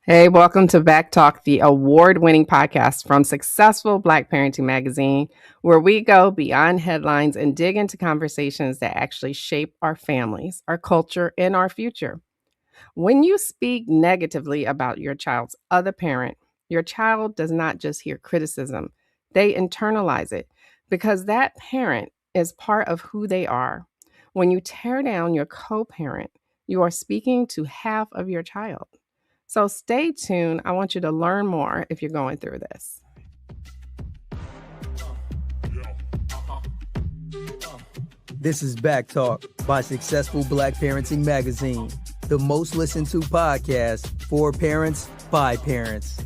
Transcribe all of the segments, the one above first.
Hey, welcome to BACKtalk, the award-winning podcast from Successful Black Parenting Magazine, where we go beyond headlines and dig into conversations that actually shape our families, our culture, and our future. When you speak negatively about your child's other parent, your child does not just hear criticism, they internalize it because that parent is part of who they are. When you tear down your co parent, you are speaking to half of your child. So stay tuned. I want you to learn more if you're going through this. This is BACKtalk by Successful Black Parenting Magazine, the most listened to podcast for parents by parents.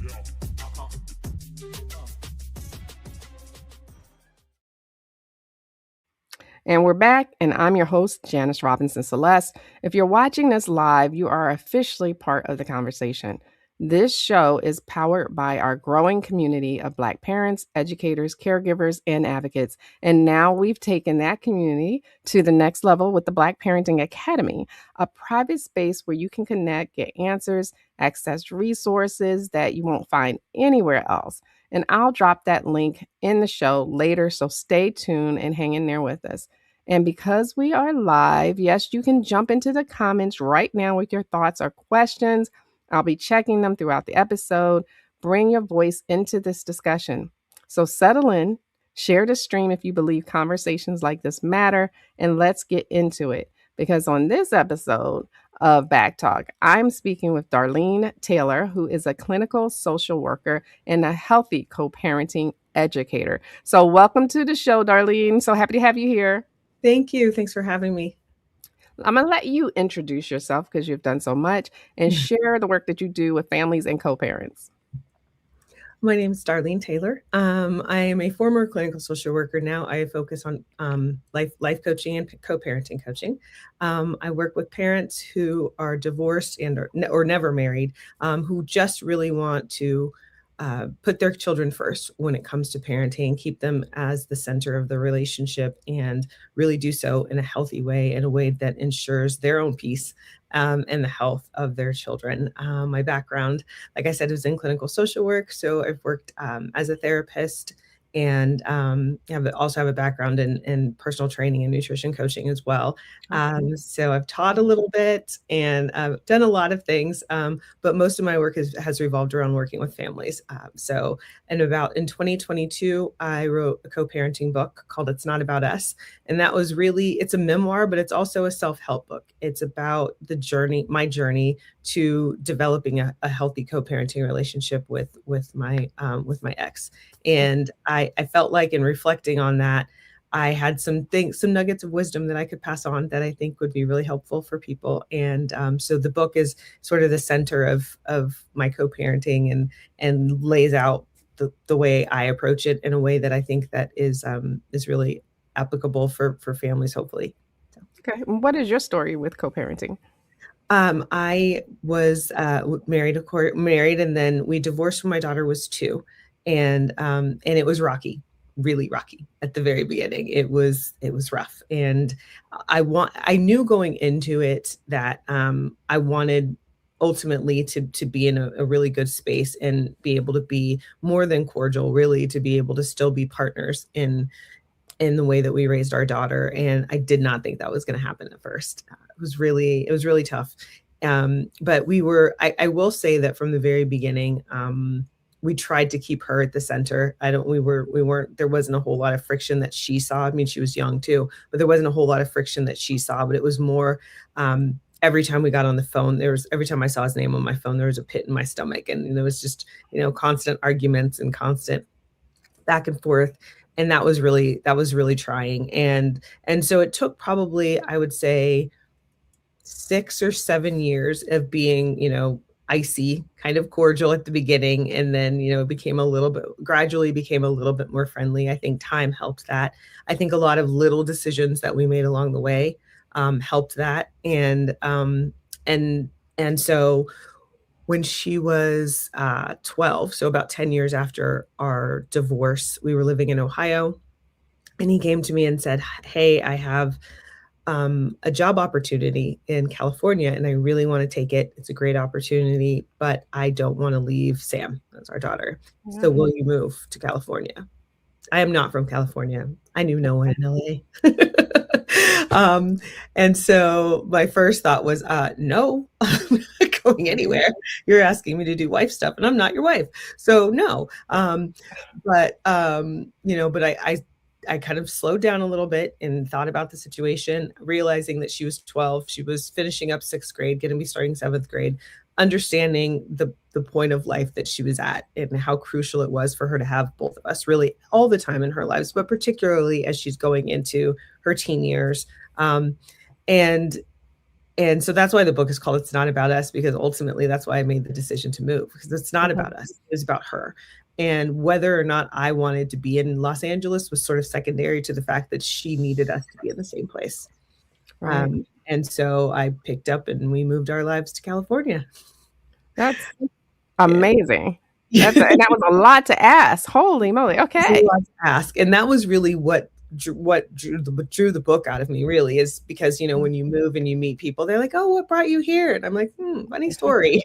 And we're back, and I'm your host, Janice Robinson Celeste. If you're watching this live, you are officially part of the conversation. This show is powered by our growing community of Black parents, educators, caregivers, and advocates. And now we've taken that community to the next level with the Black Parenting Academy, a private space where you can connect, get answers, access resources that you won't find anywhere else. And I'll drop that link in the show later, so stay tuned and hang in there with us. And because we are live, yes, you can jump into the comments right now with your thoughts or questions. I'll be checking them throughout the episode. Bring your voice into this discussion. So settle in, share the stream if you believe conversations like this matter, and let's get into it. Because on this episode of BACKtalk, I'm speaking with Darlene Taylor, who is a clinical social worker and a healthy co-parenting educator. So welcome to the show, Darlene. So happy to have you here. Thank you. Thanks for having me. I'm going to let you introduce yourself because you've done so much and share the work that you do with families and co-parents. My name is Darlene Taylor. I am a former clinical social worker. Now I focus on life coaching and co-parenting coaching. I work with parents who are divorced and or never married, who just really want to put their children first when it comes to parenting, keep them as the center of the relationship, and really do so in a healthy way, in a way that ensures their own peace and the health of their children. My background, like I said, was in clinical social work. So I've worked as a therapist and also have a background in personal training and nutrition coaching as well. So I've taught a little bit and I've done a lot of things, but most of my work has revolved around working with families. In 2022, I wrote a co-parenting book called It's Not About Us. And that was really, it's a memoir, but it's also a self-help book. It's about my journey to developing a healthy co-parenting relationship with my ex. And I felt like in reflecting on that, I had some nuggets of wisdom that I could pass on that I think would be really helpful for people. And so the book is sort of the center of my co-parenting and lays out the way I approach it in a way that I think that is really applicable for families, hopefully. So. Okay. What is your story with co-parenting? I was married, and then we divorced when my daughter was 2. And it was rocky, really rocky at the very beginning. It was rough. And I knew going into it that I wanted ultimately to be in a really good space and be able to be more than cordial, really, to be able to still be partners in the way that we raised our daughter. And I did not think that was going to happen at first. It was really tough. But I will say that from the very beginning, we tried to keep her at the center. There wasn't a whole lot of friction that she saw. I mean, she was young too, but there wasn't a whole lot of friction that she saw, but it was more, every time we got on the phone, every time I saw his name on my phone, there was a pit in my stomach. And there was just, constant arguments and constant back and forth. And that was really trying. And so it took probably, I would say, 6 or 7 years of being, icy, kind of cordial at the beginning. And then, gradually became a little bit more friendly. I think time helped that. I think a lot of little decisions that we made along the way helped that. And so when she was 12, so about 10 years after our divorce, we were living in Ohio, and he came to me and said, "Hey, I have a job opportunity in California, and I really want to take it. It's a great opportunity, but I don't want to leave Sam, that's our daughter. So Yeah. will you move to California? I am not from California. I knew no one in LA. And so my first thought was, no, I'm not going anywhere. You're asking me to do wife stuff, and I'm not your wife. So no. But I kind of slowed down a little bit and thought about the situation, realizing that she was 12. She was finishing up sixth grade, going to be starting seventh grade, understanding the point of life that she was at and how crucial it was for her to have both of us really all the time in her lives, but particularly as she's going into her teen years. And and so that's why the book is called It's Not About Us, because ultimately that's why I made the decision to move, because it's not about us, it's about her. And whether or not I wanted to be in Los Angeles was sort of secondary to the fact that she needed us to be in the same place. Right. And so I picked up and we moved our lives to California. That's Yeah. amazing. And that was a lot to ask. Holy moly. There's a Okay. lot to ask, and that was really what drew the book out of me, really, is because, when you move and you meet people, they're like, "Oh, what brought you here?" And I'm like, funny story."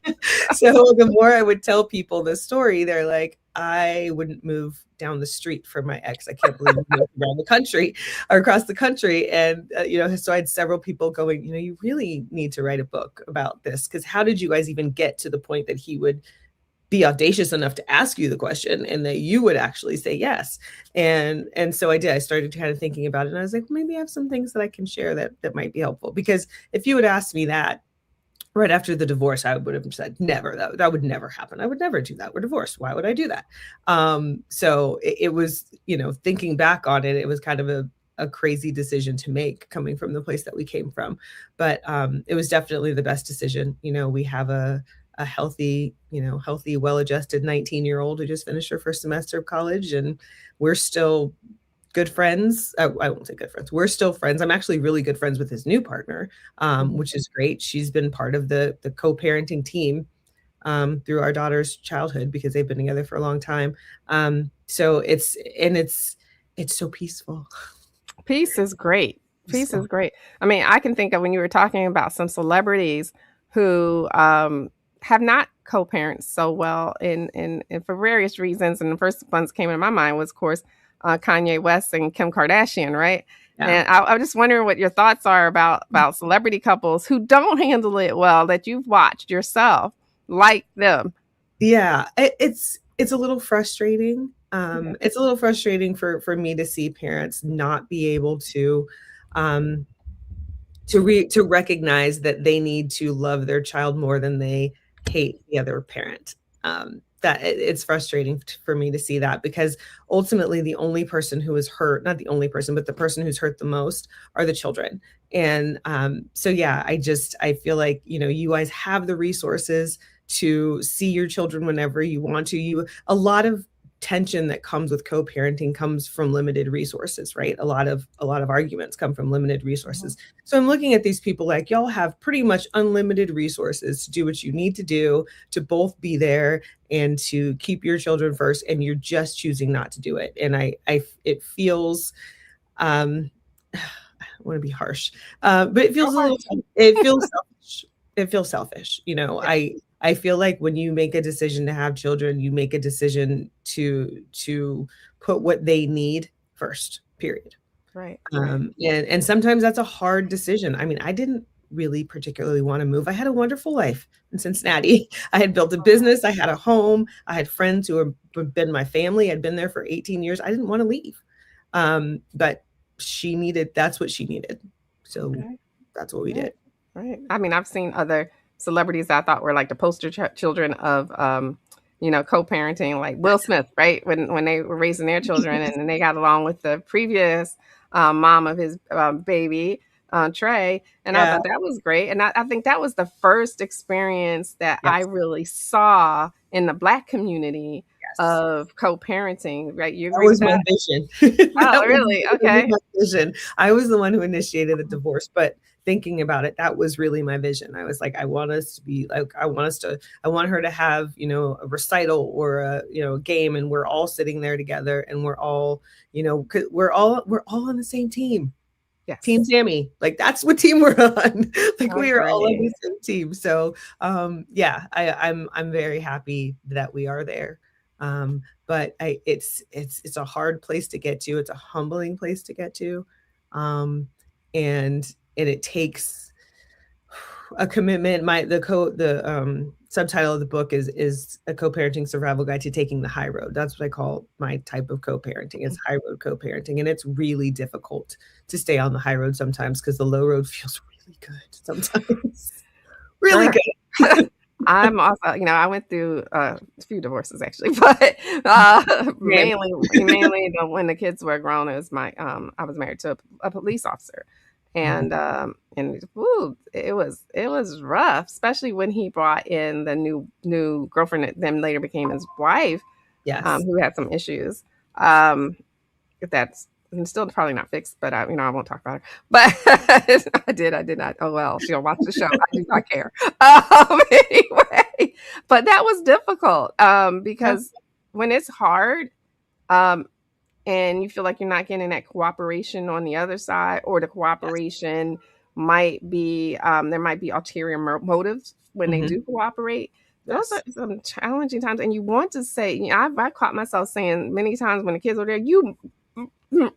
So the more I would tell people this story, they're like, "I wouldn't move down the street from my ex. I can't believe you moved around the country or across the country." And so I had several people going, "You really need to write a book about this, because how did you guys even get to the point that he would be audacious enough to ask you the question and that you would actually say yes?" And so I did. I started kind of thinking about it, and I was like, maybe I have some things that I can share that might be helpful. Because if you had asked me that right after the divorce, I would have said never. That would never happen. I would never do that. We're divorced. Why would I do that? So it was, thinking back on it, it was kind of a crazy decision to make, coming from the place that we came from. But it was definitely the best decision. We have a healthy, well-adjusted 19-year-old who just finished her first semester of college, and we're still good friends. I won't say good friends. We're still friends. I'm actually really good friends with his new partner, which is great. She's been part of the co-parenting team through our daughter's childhood, because they've been together for a long time. So it's so peaceful. Peace is great. Peace So is great. I mean, I can think of when you were talking about some celebrities who have not co-parents so well in for various reasons. And the first ones came into my mind was, of course, Kanye West and Kim Kardashian, right? yeah. And I'm just wondering what your thoughts are about celebrity couples who don't handle it well, that you've watched yourself, like them. Yeah, it's a little frustrating. It's a little frustrating for me to see parents not be able um, to recognize that they need to love their child more than they hate the other parent. That it's frustrating for me to see that, because ultimately the only person who is hurt, not the only person, but the person who's hurt the most, are the children. And so yeah, I feel like, you guys have the resources to see your children whenever you want to. A lot of tension that comes with co-parenting comes from limited resources, right? A lot of arguments come from limited resources. So I'm looking at these people like, y'all have pretty much unlimited resources to do what you need to do, to both be there and to keep your children first, and you're just choosing not to do it. And it feels, I don't want to be harsh, but it feels a little, it feels selfish. It feels selfish. I feel like when you make a decision to have children, you make a decision to put what they need first, period. Right, right. And sometimes that's a hard decision. I mean, I didn't really particularly want to move. I had a wonderful life in Cincinnati. I had built a business, I had a home, I had friends who have been my family. I'd been there for 18 years. I didn't want to leave. But that's what she needed. So Okay. that's what we Right, did. right. I mean, I've seen other celebrities I thought were like the poster children of, co-parenting, like Will Smith, right? When they were raising their children, and then they got along with the previous mom of his baby, Trey, and I Yeah. thought that was great. And I think that was the first experience that I Yes. really saw in the Black community Yes. of co-parenting, right? You That agree with was my that? vision. Oh, That was really? really Okay. my vision. I was the one who initiated the divorce, but thinking about it, that was really my vision. I was like, I want us to be like, I want her to have, a recital or a game, and we're all sitting there together, and we're all, 'cause we're all on the same team. Team Yes. Sammy, like that's what team we're on. Like we are all on the Agree. same team. So yeah, I'm very happy that we are there. But it's a hard place to get to. It's a humbling place to get to. Um, and it takes a commitment. The subtitle of the book is a co-parenting survival guide to taking the high road. That's what I call my type of co-parenting. It's high road co-parenting, and it's really difficult to stay on the high road sometimes because the low road feels really good sometimes. Really Sure. good. I'm also, I went through a few divorces actually, but Man. mainly when the kids were grown, it was I was married to a police officer, Oh, and woo, it was rough, especially when he brought in the new girlfriend that then later became his wife, yes. who had some issues. Um, that's still probably not fixed, but I won't talk about her. But I did not. Oh well, she'll watch the show. I do not care. Anyway, but that was difficult Yeah. because when it's hard, um, and you feel like you're not getting that cooperation on the other side, or the Yes. cooperation might be there might be ulterior motives when they Mhm. do cooperate. Those are Yes. some challenging times, and you want to say, I caught myself saying many times when the kids were there, you. Mhm.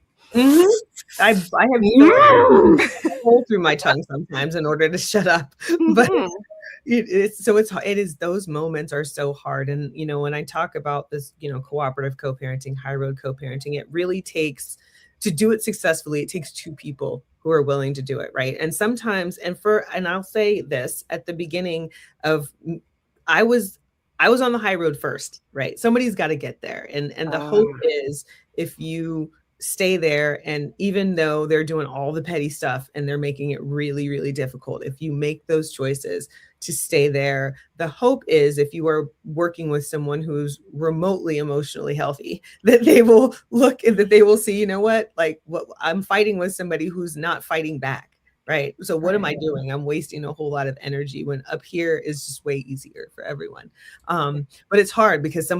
I have to roll through my tongue sometimes in order to shut up, but Mhm. it is those moments are so hard. And when I talk about this, cooperative co-parenting, high road co-parenting, it really takes, to do it successfully, it takes two people who are willing to do it, right? And sometimes, and I'll say this at the beginning of, I was I was on the high road first, right? Somebody's got to get there, and the hope Uh, is, if you stay there, and even though they're doing all the petty stuff and they're making it really, really difficult, if you make those choices to stay there, the hope is, if you are working with someone who's remotely emotionally healthy, that they will look and that they will see, what, like, what I'm fighting with somebody who's not fighting back. Right. So what am right. I doing? I'm wasting a whole lot of energy when up here is just way easier for everyone. But it's hard because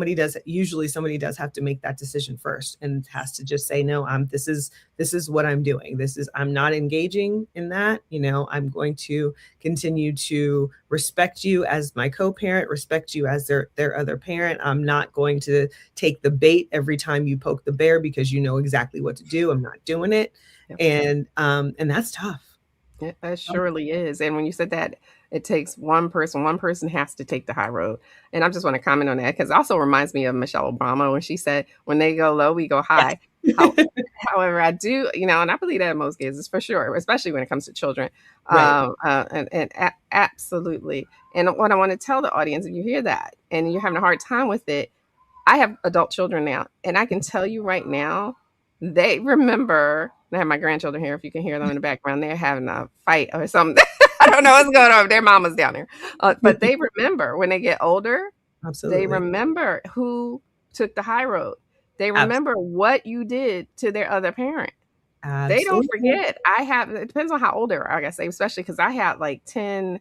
usually somebody does have to make that decision first, and has to just say, no, this is what I'm doing. I'm not engaging in that. I'm going to continue to respect you as my co-parent, respect you as their other parent. I'm not going to take the bait every time you poke the bear because you know exactly what to do. I'm not doing it. Yep. And that's tough. It surely is. And when you said that it takes one person has to take the high road. And I just want to comment on that because it also reminds me of Michelle Obama when she said, when they go low, we go high. How, Yes. however, I do, and I believe that in most cases for sure, especially when it comes to children. Right. Absolutely. And what I want to tell the audience, if you hear that and you're having a hard time with it, I have adult children now, and I can tell you right now, they remember. I have my grandchildren here. If you can hear them in the background, they're having a fight or something. I don't know what's going on. Their mama's down there, but they remember when they get older. They Absolutely. remember who took the high road. They Abs- remember what you did to their other parent. They don't Absolutely. forget. It depends on how old they are, I guess, especially because I had like 10,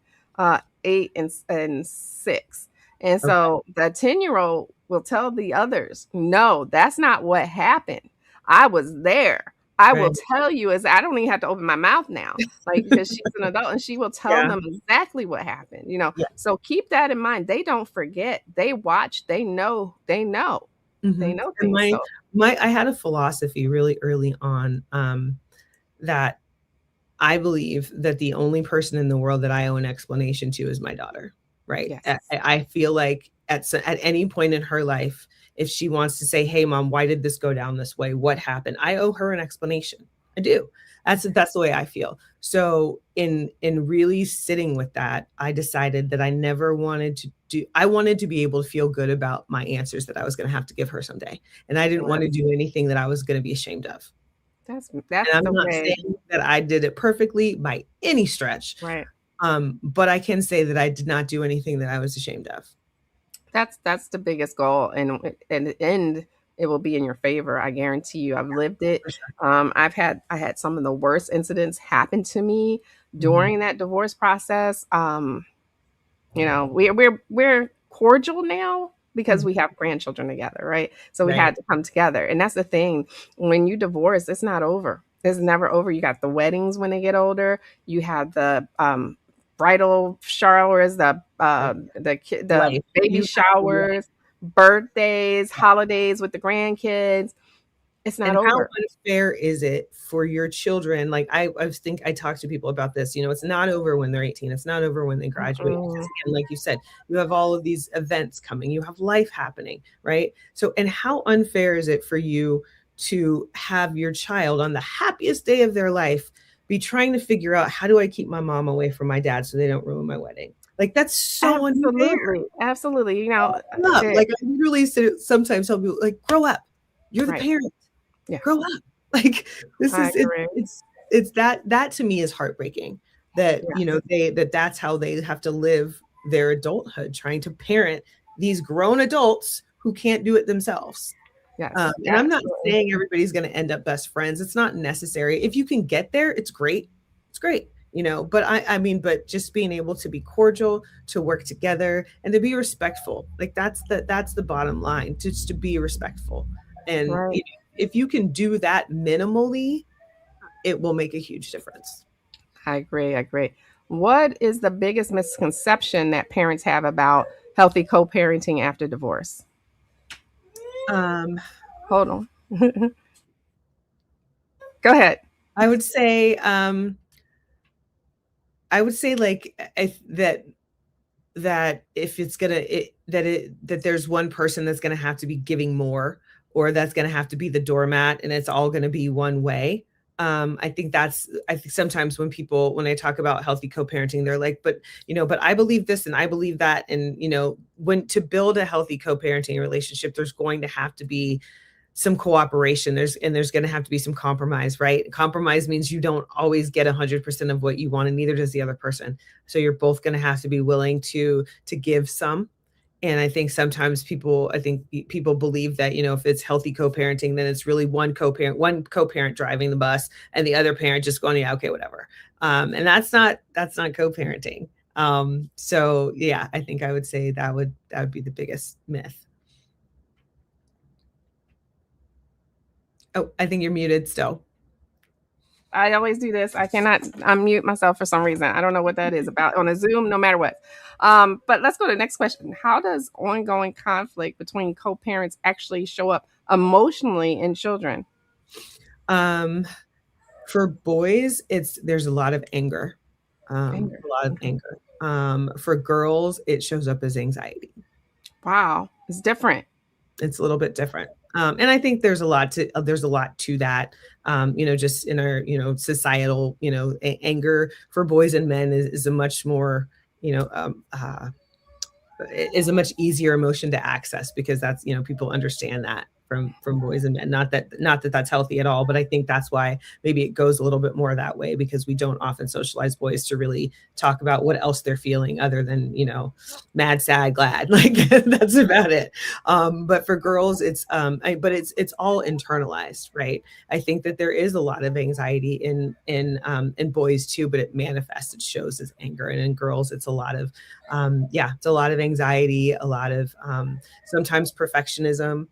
8, and 6. And Okay. so the 10-year-old will tell the others, no, that's not what happened. I was there. I will Right. tell you, as I don't even have to open my mouth now, like, because she's an adult and she will tell Yeah. them exactly what happened. Yeah. So keep that in mind. They don't forget. They watch, they Mhm. know And things. So I had a philosophy really early on, that I believe that the only person in the world that I owe an explanation to is my daughter, right? I yes. I feel like at any point in her life, if she wants to say, "Hey, mom, why did this go down this way? What happened?" I owe her an explanation. I do. That's the way I feel. So in really sitting with that, I decided that I wanted to be able to feel good about my answers that I was going to have to give her someday. And I didn't Well, want to do anything that I was going to be ashamed of. And that's I'm the not way. saying that I did it perfectly by any stretch, Right. but I can say that I did not do anything that I was ashamed of. That's the biggest goal, and in the end, it will be in your favor. I guarantee you. I've lived it. For sure. I had some of the worst incidents happen to me Mhm. during that divorce process. We're cordial now because Mhm. we have grandchildren together, right? So we Right. had to come together, and that's the thing. When you divorce, it's not over. It's never over. You got the weddings when they get older. You have the bridal showers, the Life. baby You have to showers, birthdays, holidays with the grandkids. It's not And how over. unfair is it for your children? Like I talk to people about this, it's not over when they're 18. It's not over when they graduate. Because Mm-mm. again, like you said, you have all of these events coming, you have life happening, right? So, and how unfair is it for you to have your child on the happiest day of their life be trying to figure out, how do I keep my mom away from my dad so they don't ruin my wedding? Like, that's so unfair. Absolutely, absolutely. Grow up. Like, I literally sometimes tell people, like, grow up. You're the Right. parent. Yeah, Grow up. Like, this I is it, agree. it's that to me is heartbreaking, that Yeah, that's how they have to live their adulthood, trying to parent these grown adults who can't do it themselves. yes, And I'm not absolutely. saying everybody's going to end up best friends. It's not necessary. If you can get there, it's great. It's great. But I mean, but just being able to be cordial, to work together, and to be respectful. Like, that's the bottom line, just to be respectful. And Right. if you can do that minimally, it will make a huge difference. I agree. I agree. What is the biggest misconception that parents have about healthy co-parenting after divorce? Um, Hold on. Go ahead. I would say, like, that if it's gonna that there's one person that's gonna have to be giving more, or that's gonna have to be the doormat, and it's all gonna be one way. I think sometimes when I talk about healthy co-parenting, they're like, but I believe this and I believe that. And when to build a healthy co-parenting relationship, there's going to have to be some cooperation. There's going to have to be some compromise, right? Compromise means you don't always get 100% of what you want, and neither does the other person. So you're both going to have to be willing to give some. And I think people believe that, if it's healthy co-parenting, then it's really one co-parent driving the bus, and the other parent just going, yeah, okay, whatever. And that's not co-parenting. So yeah, I think I would say that would be the biggest myth. Oh, I think you're muted still. I always do this. I cannot unmute myself for some reason. I don't know what that is about on a Zoom, no matter what. But let's go to the next question. How does ongoing conflict between co-parents actually show up emotionally in children? Um, for boys, there's a lot of anger, Anger. a lot of Okay. anger. For girls, it shows up as anxiety. Wow, it's different. It's a little bit different. And I think there's a lot to that. Just in our, societal, anger for boys and men is a much more, you know, is a much easier emotion to access, because that's, people understand that from boys and men. Not that that's healthy at all, but I think that's why maybe it goes a little bit more that way, because we don't often socialize boys to really talk about what else they're feeling other than, mad, sad, glad. Like, that's about it. But for girls, it's all internalized, right? I think that there is a lot of anxiety in boys too, but it shows as anger. And in girls, it's a lot of it's a lot of anxiety, a lot of sometimes perfectionism,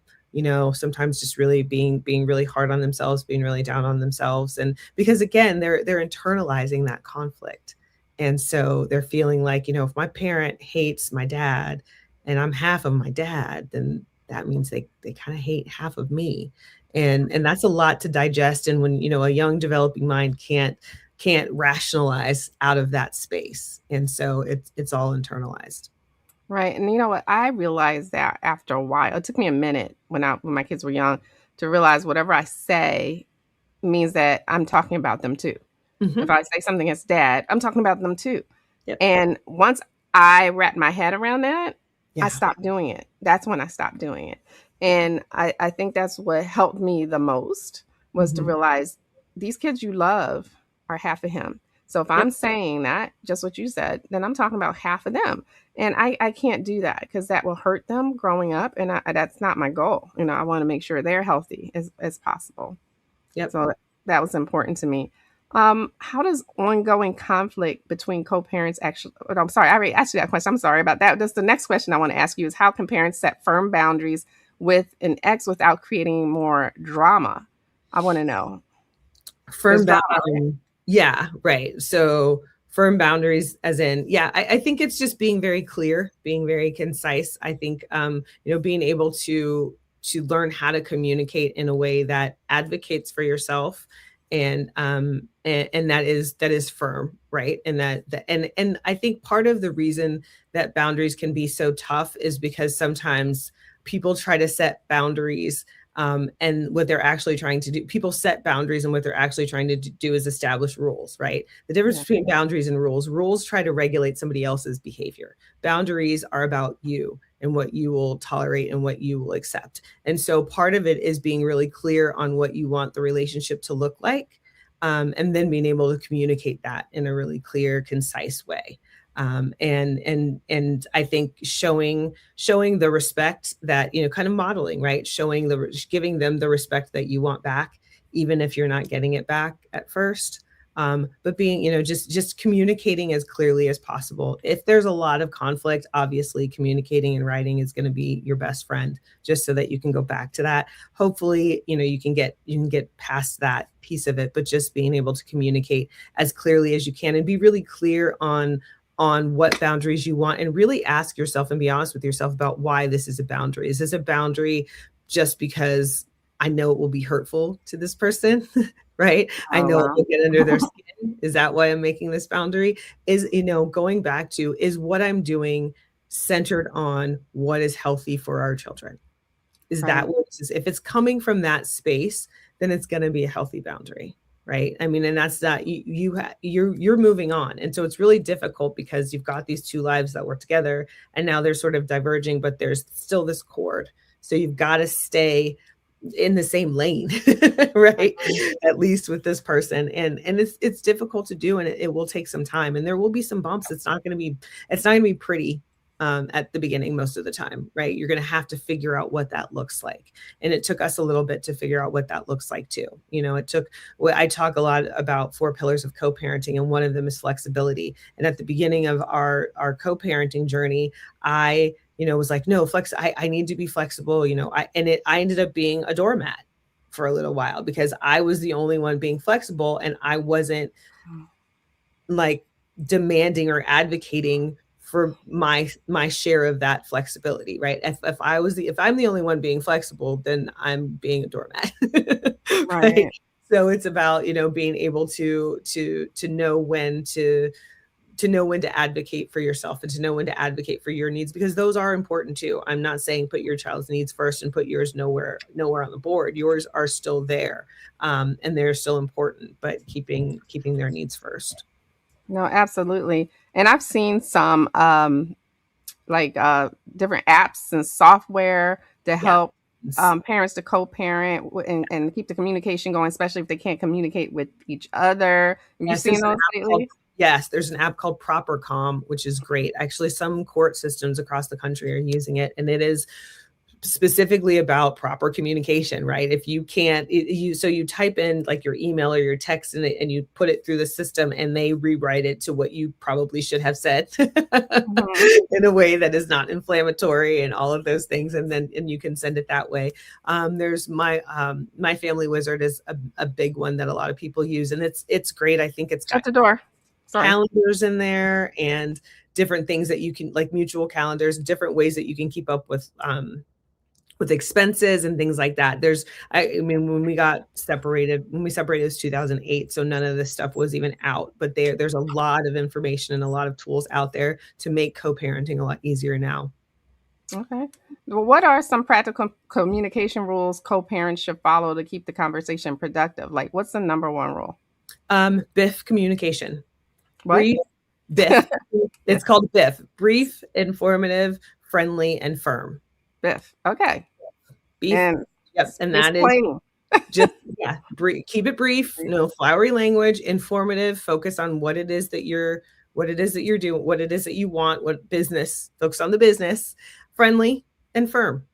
sometimes just really being really hard on themselves, being really down on themselves. And because again, they're internalizing that conflict. And so they're feeling like, if my parent hates my dad and I'm half of my dad, then that means they kind of hate half of me. And that's a lot to digest. And when, a young developing mind can't rationalize out of that space. And so it's all internalized. Right. And you know what? I realized that after a while. It took me a minute when my kids were young to realize whatever I say means that I'm talking about them too. If Mhm. I say something as dad, I'm talking about them too. Yep. And once I wrapped my head around that, I Yeah. stopped doing it. That's when I stopped doing it. And I think that's what helped me the most was to Mhm. realize these kids you love are half of him. So if Yep. I'm saying that, just what you said, then I'm talking about half of them. And I can't do that because that will hurt them growing up. And that's not my goal. I want to make sure they're healthy as possible. Yep. So that was important to me. How does ongoing conflict between co-parents actually? Oh, I'm sorry, I already asked you that question. I'm sorry about that. That's the next question I want to ask you is how can parents set firm boundaries with an ex without creating more drama? I want to know. Firm There's drama, right? yeah, right. So firm boundaries as in, yeah, I think it's just being very clear, being very concise. I think being able to learn how to communicate in a way that advocates for yourself and that is firm, right? And and I think part of the reason that boundaries can be so tough is because sometimes people try to set boundaries and what they're actually trying to do, people set boundaries and what they're actually trying to do is establish rules, right? The difference Yeah. between boundaries and rules try to regulate somebody else's behavior. Boundaries are about you and what you will tolerate and what you will accept. And so part of it is being really clear on what you want the relationship to look like, and then being able to communicate that in a really clear, concise way. And I think showing the respect that, kind of modeling, right? Giving them the respect that you want back, even if you're not getting it back at first. But being, just communicating as clearly as possible. If there's a lot of conflict, obviously communicating and writing is going to be your best friend, just so that you can go back to that. Hopefully, you can get past that piece of it, but just being able to communicate as clearly as you can and be really clear on what boundaries you want, and really ask yourself and be honest with yourself about why this is a boundary. Is this a boundary just because I know it will be hurtful to this person? Right? I Oh, know it wow. will get under their skin. Is that why I'm making this boundary? Is, going back to, is what I'm doing centered on what is healthy for our children? Is that Right. what this is? If it's coming from that space, then it's going to be a healthy boundary, right? I mean, and that's that you're moving on, and so it's really difficult because you've got these two lives that work together, and now they're sort of diverging, but there's still this cord. So you've got to stay in the same lane, right? At least with this person, and it's difficult to do, and it will take some time, and there will be some bumps. It's not going to be pretty at the beginning most of the time, right? You're going to have to figure out what that looks like. And it took us a little bit to figure out what that looks like too. I talk a lot about 4 pillars of co-parenting, and one of them is flexibility. And at the beginning of our co-parenting journey, I was like, no, I need to be flexible, I ended up being a doormat for a little while because I was the only one being flexible, and I wasn't like demanding or advocating for my share of that flexibility, right? If I'm the only one being flexible, then I'm being a doormat. Right? Right. So it's about, being able to know when to advocate for yourself and to know when to advocate for your needs, because those are important too. I'm not saying put your child's needs first and put yours nowhere on the board. Yours are still there, and they're still important, but keeping their needs first. No, absolutely. And I've seen some like different apps and software to Yeah. help parents to co-parent and keep the communication going, especially if they can't communicate with each other. Have you Yes, seen there's an those app called lately? yes, there's an app called Proper Calm, which is great. Actually, some court systems across the country are using it, and it is specifically about proper communication, right? If you can't, you type in like your email or your text and you put it through the system, and they rewrite it to what you probably should have said Mhm. in a way that is not inflammatory and all of those things, and you can send it that way. There's my family wizard is a big one that a lot of people use, and it's great. I think it's Shut got the door. Sorry. calendars in there and different things that you can, like mutual calendars, different ways that you can keep up with expenses and things like that. I mean, when we separated, it was 2008, so none of this stuff was even out. But there's a lot of information and a lot of tools out there to make co-parenting a lot easier now. Okay. Well, what are some practical communication rules co-parents should follow to keep the conversation productive? Like, what's the number one rule? BIFF communication. What? Brief, BIFF. Biff. It's called BIFF. Brief, informative, friendly, and firm. Biff. Okay. Beef. And Yep, and just that is plain. just, yeah, keep it brief, no flowery language, informative, focus on what it is that you're doing, what it is that you want, what business, focus on the business, friendly and firm,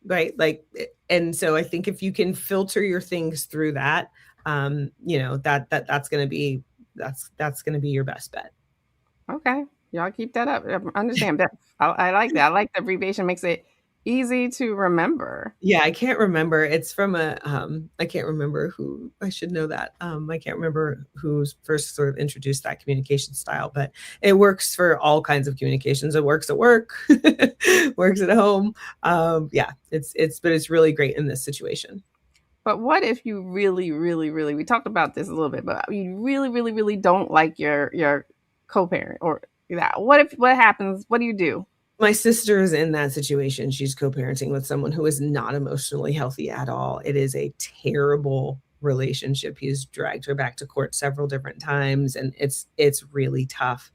right? Like, and so I think if you can filter your things through that, that's going to be, that's going to be your best bet. Okay. Y'all keep that up. I understand that. I like that. I like the abbreviation makes it easy to remember. Yeah, I can't remember. It's from I can't remember who, I should know that. I can't remember who's first sort of introduced that communication style, but it works for all kinds of communications. It works at work, works at home. Yeah, but it's really great in this situation. But what if you really, really, really, we talked about this a little bit, but you really, really, really don't like your co-parent or that. What happens? What do you do? My sister is in that situation. She's co-parenting with someone who is not emotionally healthy at all. It is a terrible relationship. He's dragged her back to court several different times, and it's really tough.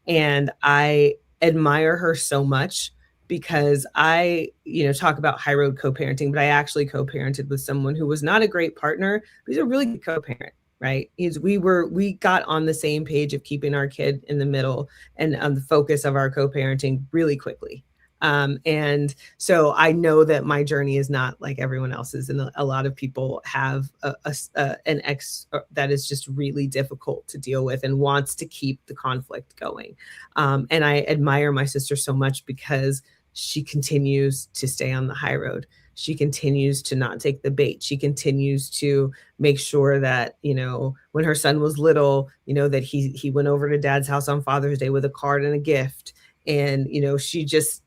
And I admire her so much because talk about high road co-parenting, but I actually co-parented with someone who was not a great partner, but he's a really good co-parent, right? We got on the same page of keeping our kid in the middle and on the focus of our co-parenting really quickly. And so I know that my journey is not like everyone else's, and a lot of people have an ex that is just really difficult to deal with and wants to keep the conflict going. And I admire my sister so much because she continues to stay on the high road. She continues to not take the bait. She continues to make sure that, when her son was little, that he went over to dad's house on Father's Day with a card and a gift. And, she just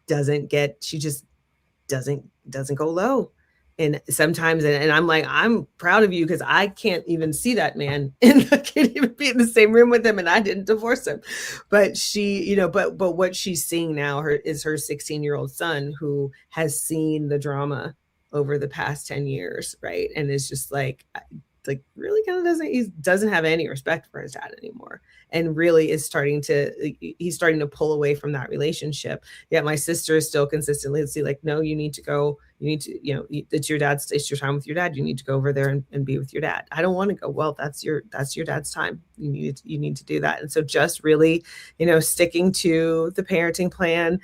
doesn't go low. And sometimes, and I'm like, I'm proud of you because I can't even see that man and I can't even be in the same room with him, and I didn't divorce him. But but what she's seeing now is her 16-year-old son, who has seen the drama over the past 10 years, right? And is just like really kind of doesn't have any respect for his dad anymore, and really is starting to pull away from that relationship. Yet my sister is still consistently like, no, you need to go, it's your time with your dad, you need to go over there and be with your dad. I don't want to go. Well, that's your dad's time, you need to do that. And so just really, sticking to the parenting plan,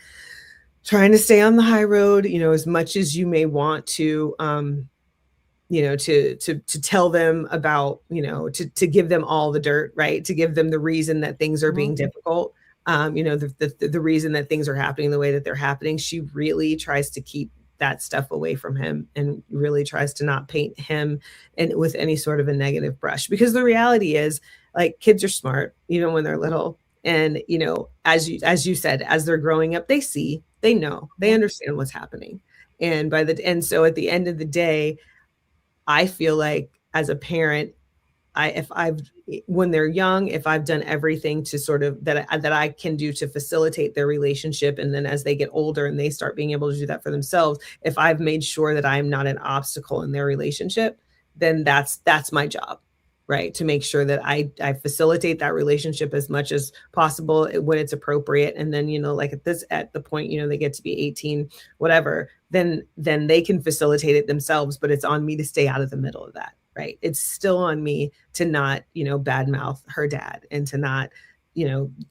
trying to stay on the high road, as much as you may want to to tell them about, to give them all the dirt, right? To give them the reason that things are being difficult, the reason that things are happening the way that they're happening. She really tries to keep that stuff away from him and really tries to not paint him and with any sort of a negative brush, because the reality is, like, kids are smart even when they're little. And, as you said, as they're growing up, they know, they understand what's happening. And so at the end of the day, I feel like as a parent, when they're young, if I've done everything to sort of that I can do to facilitate their relationship, and then as they get older and they start being able to do that for themselves, if I've made sure that I'm not an obstacle in their relationship, then that's my job, right? To make sure that I facilitate that relationship as much as possible when it's appropriate. And then, like at the point, they get to be 18, whatever, then they can facilitate it themselves, but it's on me to stay out of the middle of that, right? It's still on me to not, badmouth her dad, and to not,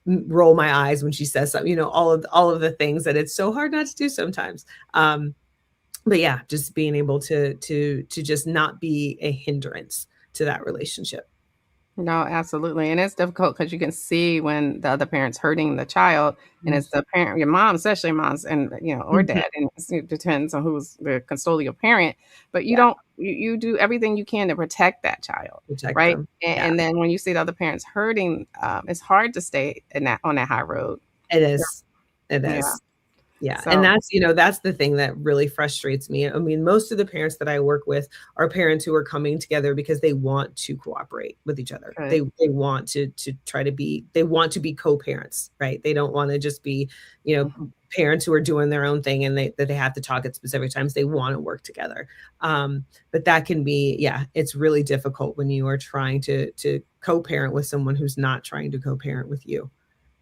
roll my eyes when she says something, all of the things that it's so hard not to do sometimes. But yeah, just being able to just not be a hindrance to that relationship. No, absolutely. And it's difficult because you can see when the other parent's hurting the child, and it's the parent, your mom, especially moms, and or Mhm. dad, and it depends on who's the custodial parent. But you Yeah, don't, you do everything you can to protect that child, protect right? them. And, Yeah, and then when you see the other parents hurting, it's hard to stay in that on that high road. it is. It Yeah. is. Yeah, and So that's the thing that really frustrates me. I mean, most of the parents that I work with are parents who are coming together because they want to cooperate with each other. good. They want to try to be, they want to be co-parents, right? They don't want to just be, Mhm. parents who are doing their own thing and that they have to talk at specific times. They want to work together. But that can be, yeah, it's really difficult when you are trying to co-parent with someone who's not trying to co-parent with you.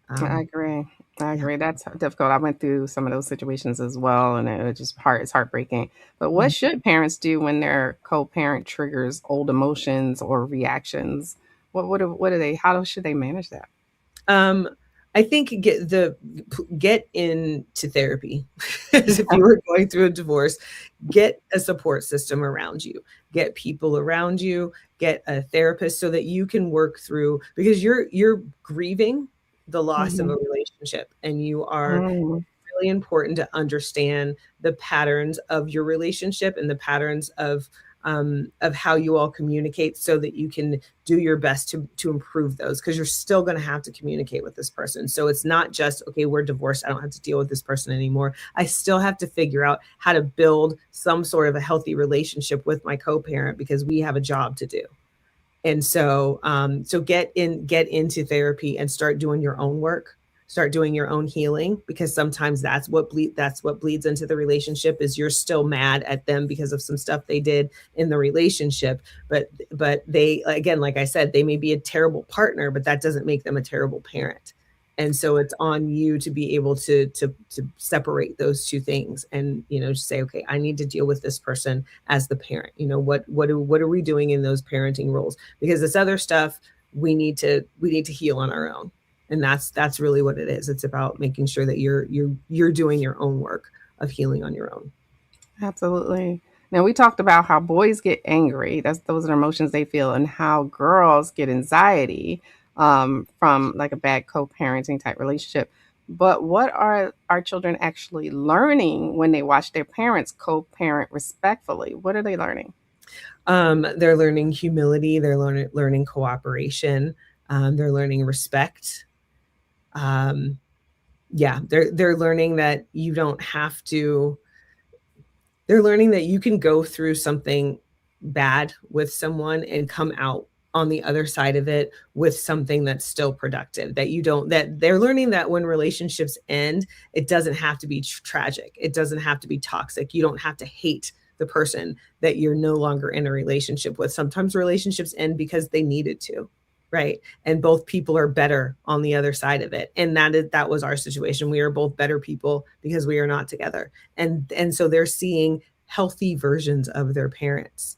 I Um, agree. I yeah. agree. That's difficult. I went through some of those situations as well, and it was just it's heartbreaking. But what should parents do when their co-parent triggers old emotions or reactions? How should they manage that? Um, I think get into therapy. As if you were going through a divorce, get a support system around you, get people around you, get a therapist so that you can work through, because you're grieving the loss of Mhm. a relationship, and you are Mm. really important to understand the patterns of your relationship and the patterns of how you all communicate so that you can do your best to improve those, because you're still going to have to communicate with this person. So it's not just, okay, we're divorced, I don't have to deal with this person anymore. I still have to figure out how to build some sort of a healthy relationship with my co-parent, because we have a job to do. And so so get into therapy and start doing your own work, start doing your own healing, because sometimes that's what bleeds into the relationship, is you're still mad at them because of some stuff they did in the relationship. But they, again, like I said, they may be a terrible partner, but that doesn't make them a terrible parent. And so it's on you to be able to separate those two things, and just say, okay, I need to deal with this person as the parent. What are we doing in those parenting roles? Because this other stuff, we need to heal on our own. And that's really what it is. It's about making sure that you're doing your own work of healing on your own. Absolutely. Now, we talked about how boys get angry. Those are emotions they feel, and how girls get anxiety from like a bad co-parenting type relationship. But what are our children actually learning when they watch their parents co-parent respectfully? What are they learning? They're learning humility. They're learning cooperation. They're learning respect. Yeah, they're learning that you don't have to. They're learning that you can go through something bad with someone and come out on the other side of it with something that's still productive. That they're learning that when relationships end, it doesn't have to be tragic. It doesn't have to be toxic. You don't have to hate the person that you're no longer in a relationship with. Sometimes relationships end because they needed to, right? And both people are better on the other side of it. And that was our situation. We are both better people because we are not together. And so they're seeing healthy versions of their parents.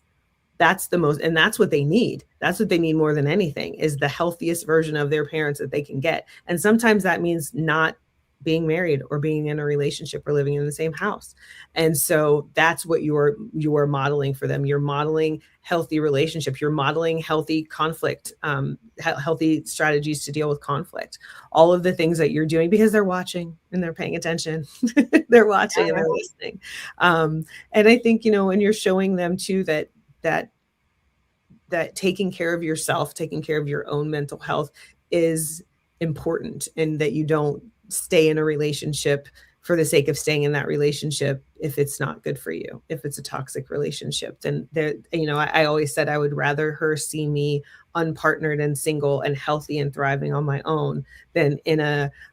That's what they need. That's what they need more than anything, is the healthiest version of their parents that they can get. And sometimes that means not being married or being in a relationship or living in the same house. And so that's what you are modeling for them. You're modeling healthy relationship. You're modeling healthy conflict, healthy strategies to deal with conflict. All of the things that you're doing, because they're watching and they're paying attention. They're watching and they're listening. And I think, when you're showing them too, that taking care of yourself, taking care of your own mental health is important, and that you don't stay in a relationship for the sake of staying in that relationship if it's not good for you. If it's a toxic relationship, then I always said I would rather her see me unpartnered and single and healthy and thriving on my own than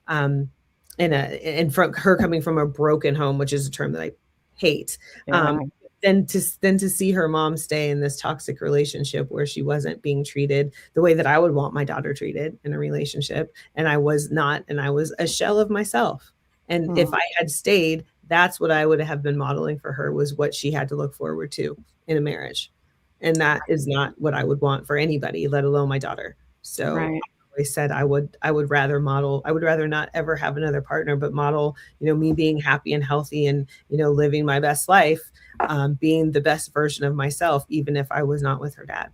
from her coming from a broken home, which is a term that I hate. Yeah. Than to see her mom stay in this toxic relationship where she wasn't being treated the way that I would want my daughter treated in a relationship. And I was not, and I was a shell of myself. And if I had stayed, that's what I would have been modeling for her, was what she had to look forward to in a marriage. And that is not what I would want for anybody, let alone my daughter. So Right. I always said I would rather not ever have another partner, but model, me being happy and healthy and, living my best life, being the best version of myself, even if I was not with her dad.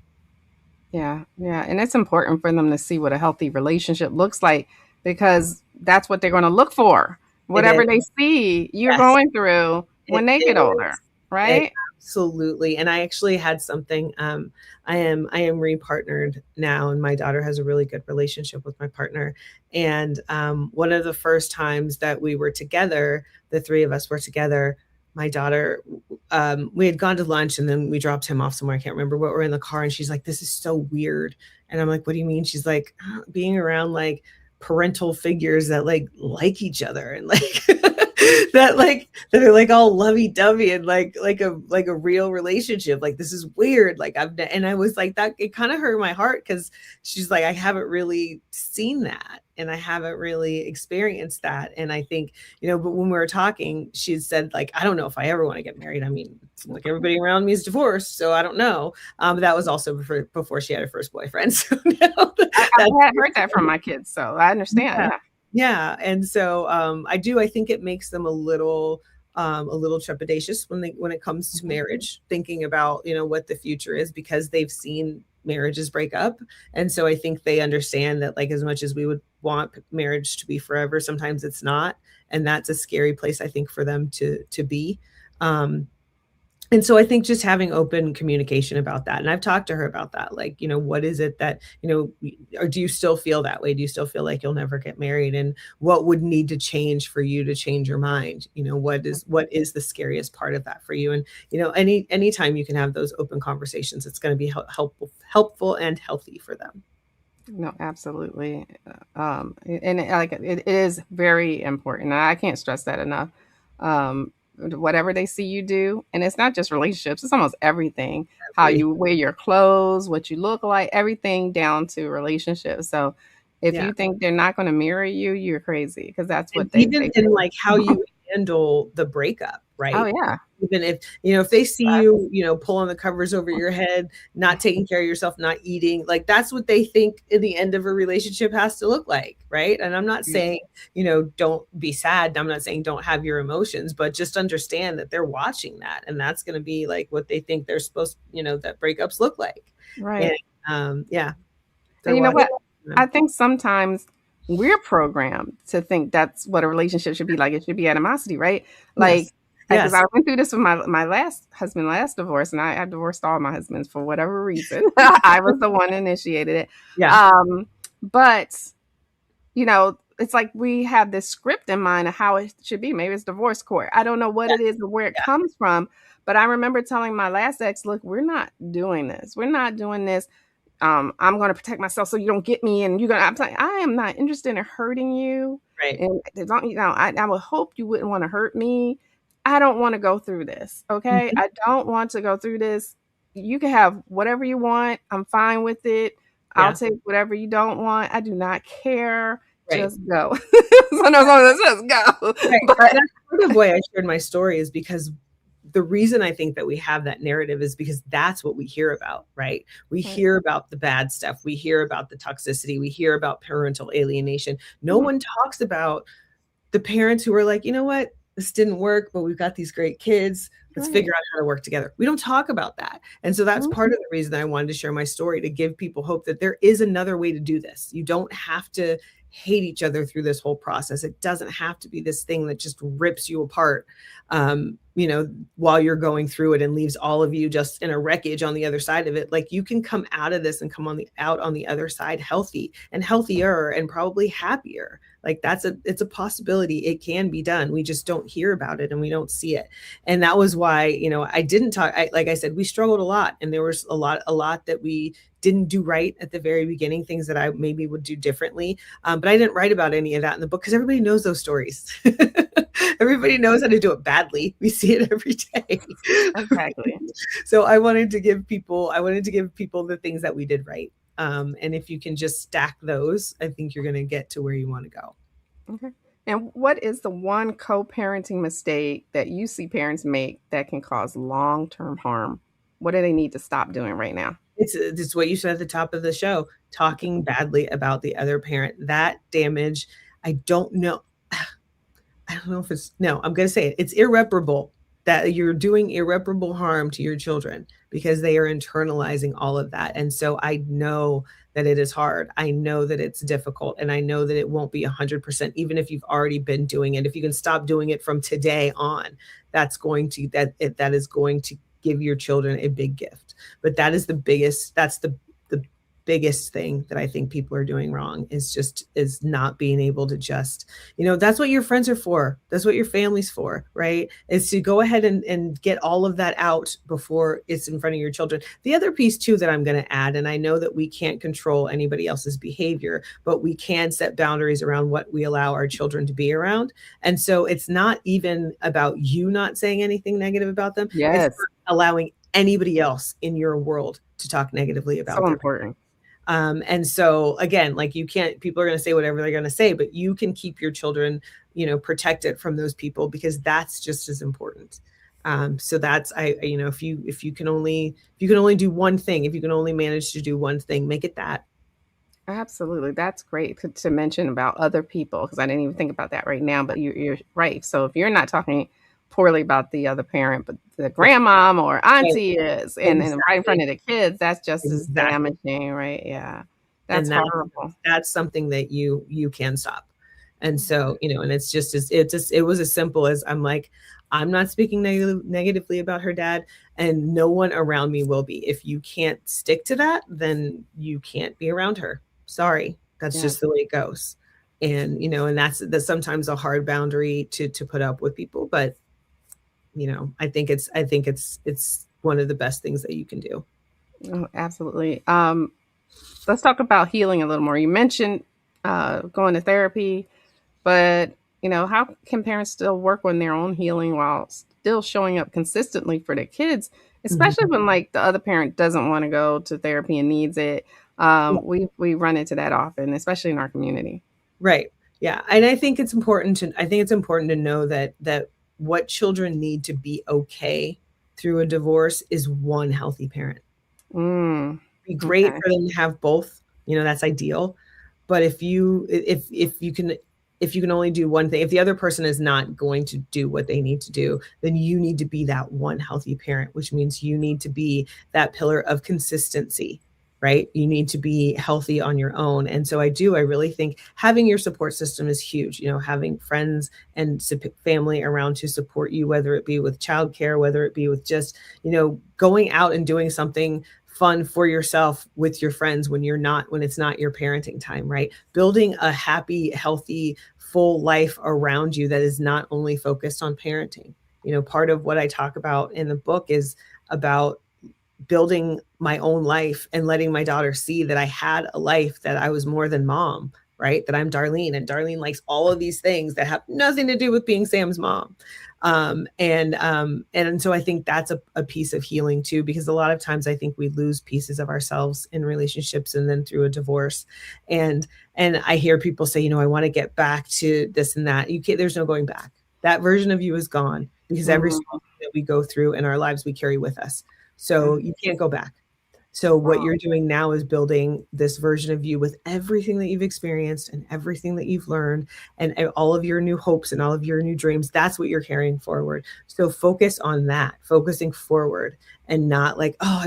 Yeah, yeah, and it's important for them to see what a healthy relationship looks like, because that's what they're going to look for. It Whatever is. they see you're Yes, going through when it they get older, is. right? Absolutely. And I actually had something, I am repartnered now, and my daughter has a really good relationship with my partner. And one of the first times that we were together, the three of us were together, my daughter, we had gone to lunch and then we dropped him off somewhere. I can't remember, but we're in the car and she's like, this is so weird. And I'm like, what do you mean? She's like, being around like parental figures that like each other and like that are like all lovey-dovey and like a real relationship. Like, this is weird. Like, and I was like, that it kind of hurt my heart, because she's like, I haven't really seen that and I haven't really experienced that. And I think, but when we were talking, she said, like, I don't know if I ever want to get married. I mean, like, everybody around me is divorced, so I don't know. But that was also before she had her first boyfriend. So now I had heard that from my kids, so I understand. Yeah. Yeah. And so I think it makes them a little trepidatious when it comes to marriage, thinking about, what the future is, because they've seen marriages break up. And so I think they understand that, like, as much as we would want marriage to be forever. Sometimes it's not, and that's a scary place, I think, for them to be. And so I think just having open communication about that. And I've talked to her about that. Like, what is it that, or do you still feel that way? Do you still feel like you'll never get married? And what would need to change for you to change your mind? What is the scariest part of that for you? And, anytime you can have those open conversations, it's going to be helpful and healthy for them. No, absolutely. And it is very important. I can't stress that enough. Whatever they see you do, and it's not just relationships, it's almost everything. How you wear your clothes, what you look like, everything down to relationships. So if Yeah. you think they're not going to marry you, you're crazy, because that's And what they even in do. like how you handle the breakup, Oh right? yeah. Even if they see you, pulling the covers over your head, not taking care of yourself, not eating, like that's what they think in the end of a relationship has to look like, right? And I'm not saying, don't be sad. I'm not saying don't have your emotions, but just understand that they're watching that, and that's going to be like what they think they're supposed, that breakups look like. Right. And yeah. And you know what? I think sometimes we're programmed to think that's what a relationship should be like. It should be animosity, right? Like, because I went through this with my last husband, last divorce, and I divorced all my husbands for whatever reason. I was the one that initiated it. Yeah. But it's like we have this script in mind of how it should be. Maybe it's divorce court. I don't know what it is or where it comes from. But I remember telling my last ex, look, we're not doing this. We're not doing this. I'm going to protect myself so you don't get me, and I'm like, I am not interested in hurting you. Right. And as long, I would hope you wouldn't want to hurt me. I don't want to go through this. Okay. I don't want to go through this. You can have whatever you want. I'm fine with it. I'll take whatever you don't want. I do not care. Right. Just go. Let's just go. Right. But that's part of why I shared my story, is because the reason I think that we have that narrative is because that's what we hear about, right? We hear about the bad stuff. We hear about the toxicity. We hear about parental alienation. No one talks about the parents who are like, you know what? This didn't work, but we've got these great kids. Let's figure out how to work together. We don't talk about that. And so that's part of the reason I wanted to share my story, to give people hope that there is another way to do this. You don't have to hate each other through this whole process. It doesn't have to be this thing that just rips you apart, while you're going through it, and leaves all of you just in a wreckage on the other side of it. Like, you can come out of this and come out on the other side healthy and healthier and probably happier. Like, it's a possibility. It can be done. We just don't hear about it and we don't see it. And that was why, I didn't talk. Like I said, we struggled a lot, and there was a lot that we didn't do right at the very beginning, things that I maybe would do differently. But I didn't write about any of that in the book, because everybody knows those stories. Everybody knows how to do it badly. We see it every day. Exactly. So I wanted to give people the things that we did right. And if you can just stack those, I think you're going to get to where you want to go. Okay. And what is the one co-parenting mistake that you see parents make that can cause long-term harm? What do they need to stop doing right now? It's what you said at the top of the show, talking badly about the other parent. That damage, I don't know if I'm going to say it. It's irreparable, that you're doing irreparable harm to your children, because they are internalizing all of that. And so I know that it is hard. I know that it's difficult, and I know that it won't be 100%, even if you've already been doing it. If you can stop doing it from today on, that is going to give your children a big gift. But that's the biggest thing that I think people are doing wrong, is not being able to just, that's what your friends are for. That's what your family's for, right? Is to go ahead and get all of that out before it's in front of your children. The other piece too that I'm going to add, and I know that we can't control anybody else's behavior, but we can set boundaries around what we allow our children to be around. And so it's not even about you not saying anything negative about them. Yes. It's allowing anybody else in your world to talk negatively about them. So important. And so again, like, people are going to say whatever they're going to say, but you can keep your children, protected from those people, because that's just as important. So that's, if you can only do one thing, if you can only manage to do one thing, make it that. Absolutely. That's great to mention about other people, because I didn't even think about that right now, but you're right. So if you're not talking poorly about the other parent, but the grandmom or auntie is, and right in front of the kids, that's just as damaging, right? Yeah. That's horrible. That's something that you can stop. And so, and it was as simple as, I'm like, I'm not speaking negatively about her dad, and no one around me will be. If you can't stick to that, then you can't be around her. Sorry. That's just the way it goes. And, and that's sometimes a hard boundary to put up with people. But, I think it's one of the best things that you can do. Oh, absolutely. Let's talk about healing a little more. You mentioned going to therapy, but how can parents still work on their own healing while still showing up consistently for their kids, especially when like the other parent doesn't want to go to therapy and needs it? We run into that often, especially in our community. Right. Yeah. And I think it's important to know that what children need to be okay through a divorce is one healthy parent. Be great Okay. for them to have both, that's ideal. But if you can only do one thing, if the other person is not going to do what they need to do, then you need to be that one healthy parent, which means you need to be that pillar of consistency, right? You need to be healthy on your own. And so I really think having your support system is huge, having friends and family around to support you, whether it be with childcare, whether it be with just, going out and doing something fun for yourself with your friends when it's not your parenting time, right? Building a happy, healthy, full life around you that is not only focused on parenting. Part of what I talk about in the book is about building my own life and letting my daughter see that I had a life, that I was more than mom, right? That I'm Darlene, and Darlene likes all of these things that have nothing to do with being Sam's mom. And so I think that's a piece of healing too, because a lot of times I think we lose pieces of ourselves in relationships and then through a divorce. And I hear people say, I want to get back to this and that. There's no going back. That version of you is gone, because every single thing that we go through in our lives, we carry with us. So you can't go back. So what you're doing now is building this version of you with everything that you've experienced and everything that you've learned and all of your new hopes and all of your new dreams. That's what you're carrying forward. So focus on that, focusing forward, and not like, oh,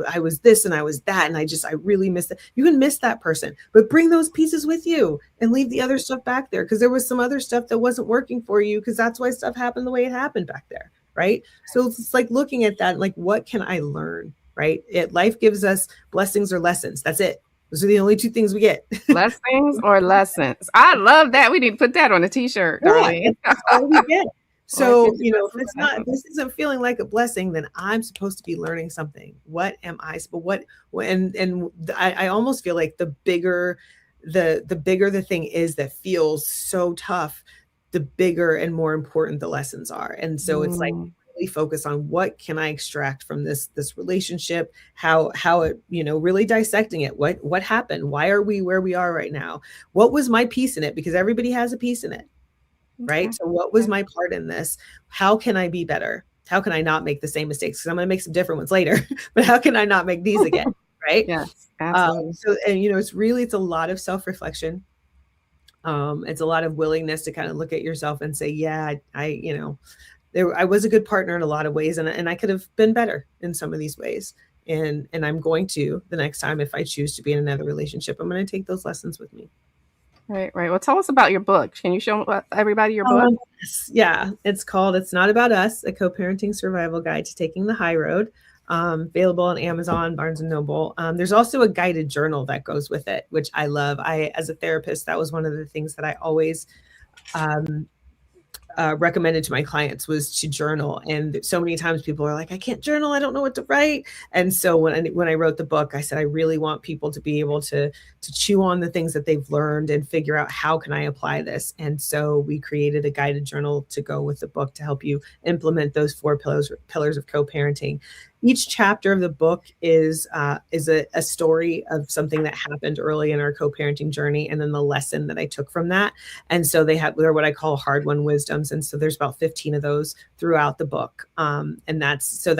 I was this and I was that. And I really missed it. You can miss that person, but bring those pieces with you and leave the other stuff back there. Because there was some other stuff that wasn't working for you, because that's why stuff happened the way it happened back there. Right. So it's like looking at that, like, what can I learn? Right. Life gives us blessings or lessons. That's it. Those are the only two things we get. Blessings or lessons. I love that. We need to put that on a t-shirt, Darlene. That's all we get. So, if this isn't feeling like a blessing, then I'm supposed to be learning something. What am I? I almost feel like the bigger the thing is that feels so tough, the bigger and more important the lessons are. And so it's like, really focus on what can I extract from this relationship, how it, really dissecting it. What happened? Why are we where we are right now? What was my piece in it? Because everybody has a piece in it, right? So what was my part in this? How can I be better? How can I not make the same mistakes? Because I'm going to make some different ones later, but how can I not make these again? Right? Yes, absolutely. It's a lot of self-reflection. It's a lot of willingness to kind of look at yourself and say, yeah, I was a good partner in a lot of ways, and I could have been better in some of these ways. And I'm going to, the next time, if I choose to be in another relationship, I'm going to take those lessons with me. Right. Well, tell us about your book. Can you show everybody your book? Yeah, it's called It's Not About Us, a Co-Parenting Survival Guide to Taking the High Road. Available on Amazon, Barnes & Noble. There's also a guided journal that goes with it, which I love. As a therapist, that was one of the things that I always recommended to my clients, was to journal. And so many times people are like, I can't journal, I don't know what to write. And so when I wrote the book, I said, I really want people to be able to chew on the things that they've learned and figure out, how can I apply this? And so we created a guided journal to go with the book to help you implement those 4 pillars of co-parenting. Each chapter of the book is a story of something that happened early in our co-parenting journey, and then the lesson that I took from that. And so they're what I call hard-won wisdoms. And so there's about 15 of those throughout the book. And those are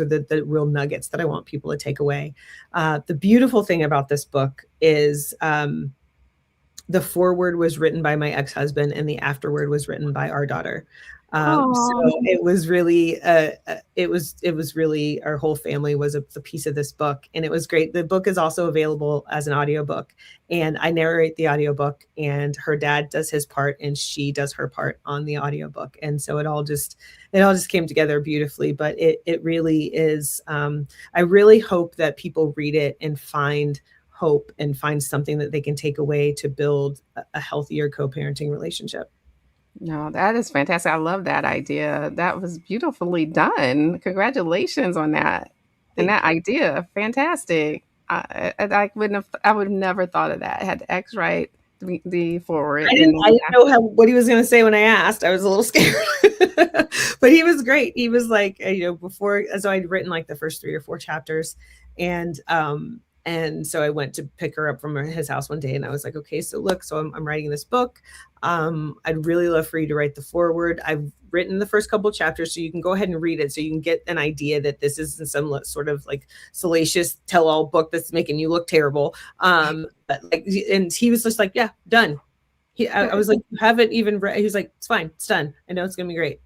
the real nuggets that I want people to take away. The beautiful thing about this book is the foreword was written by my ex-husband and the afterword was written by our daughter. So Oh, it was really, it was really, our whole family was a piece of this book, and it was great. The book is also available as an audiobook, and I narrate the audiobook, and her dad does his part and she does her part on the audiobook. And so it all just came together beautifully. But it really is, I really hope that people read it and find hope and find something that they can take away to build a healthier co-parenting relationship. no, that is fantastic. I love that idea. That was beautifully done. Congratulations on that. And Thank that you. idea, fantastic. I wouldn't have, I would have never thought of that. I had the X right, the forward, and I then didn't know what he was going to say when I asked. I was a little scared, but he was great. He was like, before, so I'd written like the first 3 or 4 chapters, and so I went to pick her up from his house one day, and I was like, okay, so look, so I'm writing this book. I'd really love for you to write the foreword. I've written the first couple chapters, so you can go ahead and read it, so you can get an idea that this isn't some sort of like salacious tell-all book that's making you look terrible. But like, and he was just like, yeah, done. I was like, you haven't even read. He was like, it's fine, it's done. I know it's gonna be great.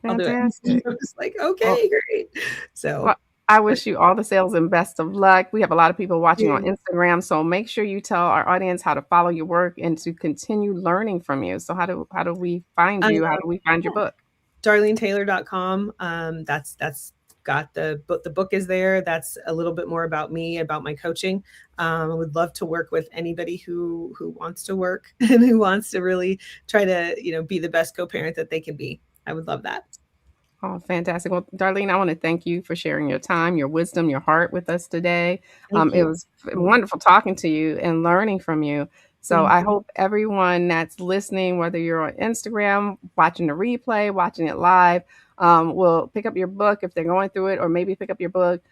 I'll do it. fantastic. I was like, Well, okay, great. So, well, I but wish you all the sales and best of luck. We have a lot of people watching on yeah, Instagram, so make sure you tell our audience how to follow your work and to continue learning from you. So how do we find um, you? How do we find your book? DarleneTaylor.com. That's got the book. The book is there. That's a little bit more about me, about my coaching. I would love to work with anybody who wants to work and who wants to really try to be the best co-parent that they can be. I would love that. Oh, fantastic. Well, Darlene, I want to thank you for sharing your time, your wisdom, your heart with us today. Thank It you. was wonderful talking to you and learning from you. So Thank I you. hope everyone that's listening, whether you're on Instagram, watching the replay, watching it live, will pick up your book if they're going through it, or maybe pick up your book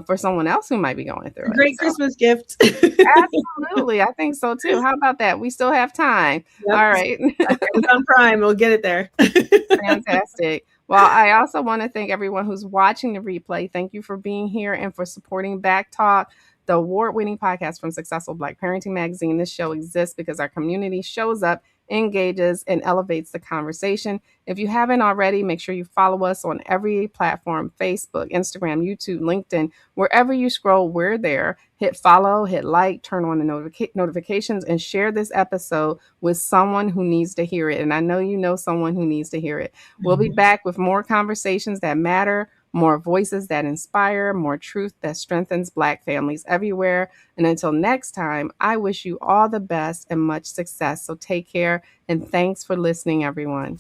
for someone else who might be going through A it. great So Christmas gift. absolutely, I think so too. How about that? We still have time. Yep. All right. Amazon Prime. We'll get it there. Fantastic. Well, I also want to thank everyone who's watching the replay. Thank you for being here and for supporting BACKtalk, the award-winning podcast from Successful Black Parenting Magazine. This show exists because our community shows up, engages, and elevates the conversation. If you haven't already, make sure you follow us on every platform: Facebook, Instagram, YouTube, LinkedIn. Wherever you scroll, we're there. Hit follow, hit like, turn on the notifications, and share this episode with someone who needs to hear it. And I know you know someone who needs to hear it. We'll be back with more conversations that matter, more voices that inspire, more truth that strengthens Black families everywhere. And until next time, I wish you all the best and much success. So take care, and thanks for listening, everyone.